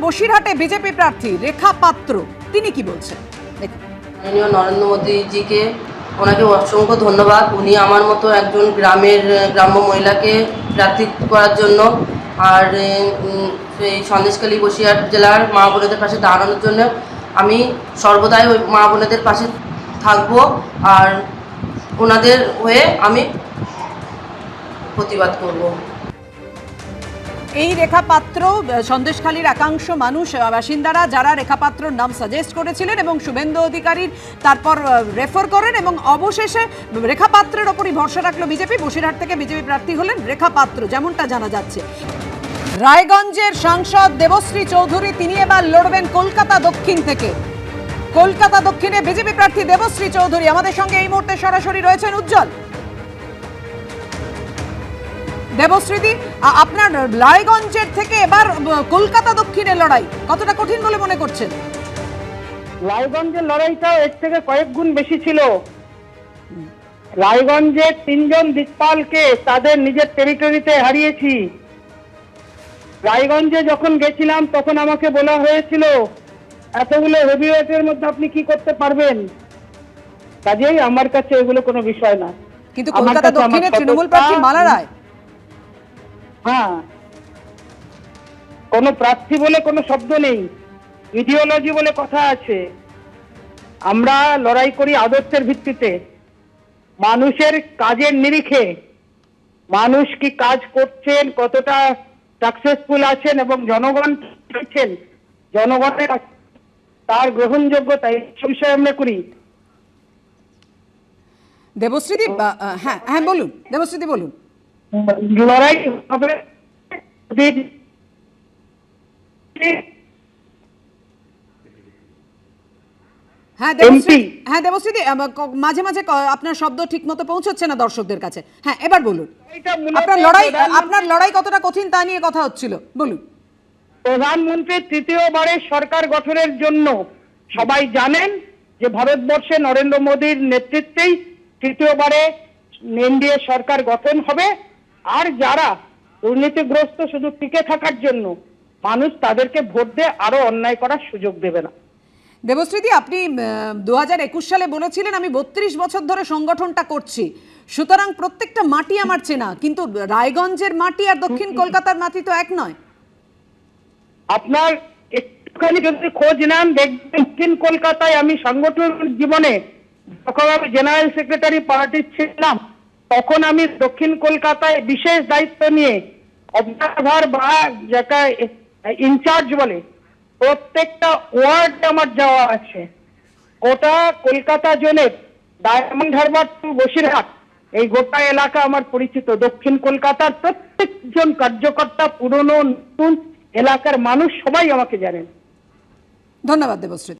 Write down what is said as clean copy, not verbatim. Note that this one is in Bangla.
বসিরহাটে বিজেপি প্রার্থী রেখা পাত্র তিনি কি বলছেন দেখুন। মাননীয় নরেন্দ্র মোদীজিকে ওনাকে অসংখ্য ধন্যবাদ। উনি আমার মতো একজন গ্রাম্য মহিলাকে প্রার্থী করার জন্য আর সেই সন্দেশখালী বসিরহাট জেলার মা বোনেদের পাশে দাঁড়ানোর জন্য আমি সর্বদাই ওই মা বোনেদের পাশে থাকবো আর ওনাদের হয়ে আমি প্রতিবাদ করব। এই রেখা পাত্র সন্দেশখালীর একাংশ মানুষ বাসিন্দারা যারা রেখা পাত্রর নাম সাজেস্ট করেছিলেন এবং শুভেন্দু অধিকারীর তারপর রেফার করেন এবং অবশেষে রেখা পাত্রের ওপরই ভরসা রাখলো বিজেপি। বসিরহাট থেকে বিজেপি প্রার্থী হলেন রেখা পাত্র যেমনটা জানা যাচ্ছে। রায়গঞ্জের সাংসদ দেবশ্রী চৌধুরী তিনি এবার লড়বেন কলকাতা দক্ষিণ থেকে। কলকাতা দক্ষিণে বিজেপি প্রার্থী দেবশ্রী চৌধুরী আমাদের সঙ্গে এই মুহূর্তে সরাসরি রয়েছেন উজ্জ্বল। দেবশ্রীদি, আপনার রায়গঞ্জের থেকে এবার কলকাতা দক্ষিণে লড়াই কতটা কঠিন বলে মনে করছেন? রায়গঞ্জের লড়াইটা এর থেকে কয়েক গুণ বেশি ছিল। রায়গঞ্জের 3 জন দিকপালকে তাদের নিজের টেরিটরিতে হারিয়েছি। রায়গঞ্জে যখন গেছিলাম তখন আমাকে বলা হয়েছিল এতগুলো হেভিওয়েটের মধ্যে আপনি কি করতে পারবেন। কাজেই আমার কাছে এগুলো কোনো বিষয় না। কিন্তু কলকাতা দক্ষিণে তৃণমূল প্রার্থী মালা রায়, হ্যাঁ, কোনো প্রার্থী বলে কোনো শব্দ নেই, ইডিওলজি বলে কথা আছে। আমরা লড়াই করি আদর্শের ভিত্তিতে, মানুষের কাজের নিরিখে, মানুষ কি কাজ করছেন, কতটা সাকসেসফুল আছেন এবং জনগণ চাইছেন, জনগণের তার গ্রহণযোগ্যতা এই বিষয়ে আমরা করি। দেবশ্রীদি, হ্যাঁ হ্যাঁ বলুন দেবশ্রীদি বলুন। লড়াই হবে হ্যাঁ দেবশ্রীদি, মাঝে মাঝে আপনার শব্দ ঠিক মতো পৌঁছচ্ছে না দর্শকদের কাছে। হ্যাঁ এবার বলুন, আপনার লড়াই কতটা কঠিন তা নিয়ে কথা হচ্ছিল, বলুন। প্রধানমন্ত্রী তৃতীয়বারের সরকার গঠনের জন্য সবাই জানেন যে ভারতবর্ষে নরেন্দ্র মোদীর নেতৃত্বেই তৃতীয়বারে এনডিএ সরকার গঠন হবে। আর যারা দুর্নীতিগ্রস্ত শুধু টিকে থাকার জন্য মানুষ তাদেরকে ভোট দিয়ে আরো অন্যায় করার সুযোগ দেবে না। দেবশ্রীদি, আপনি 2021 সালে বলেছিলেন আমি 32 বছর ধরে সংগঠনটা করছি, সুতরাং প্রত্যেকটা মাটি আমার চেনা, কিন্তু রায়গঞ্জের মাটি আর দক্ষিণ কলকাতার মাটি তো এক নয়। আপনার একটুখানি যদি খোঁজ নেন দেখবেন দক্ষিণ কলকাতায় আমি সাংগঠনিক জীবনে যখন আমি জেনারেল সেক্রেটারি পার্টির ছিলাম তখন আমি দক্ষিণ কলকাতায় বিশেষ দায়িত্ব নিয়ে অবজারভার বা যেটা ইনচার্জ বলে প্রত্যেকটা ওয়ার্ডে আমার যাওয়া আছে। গোটা কলকাতা জোনের ডায়মন্ড হারবার টু বসিরহাট এই গোটা এলাকা আমার পরিচিত। দক্ষিণ কলকাতার প্রত্যেকজন কার্যকর্তা, পুরনো নতুন এলাকার মানুষ সবাই আমাকে জানেন। ধন্যবাদ দেবশ্রী।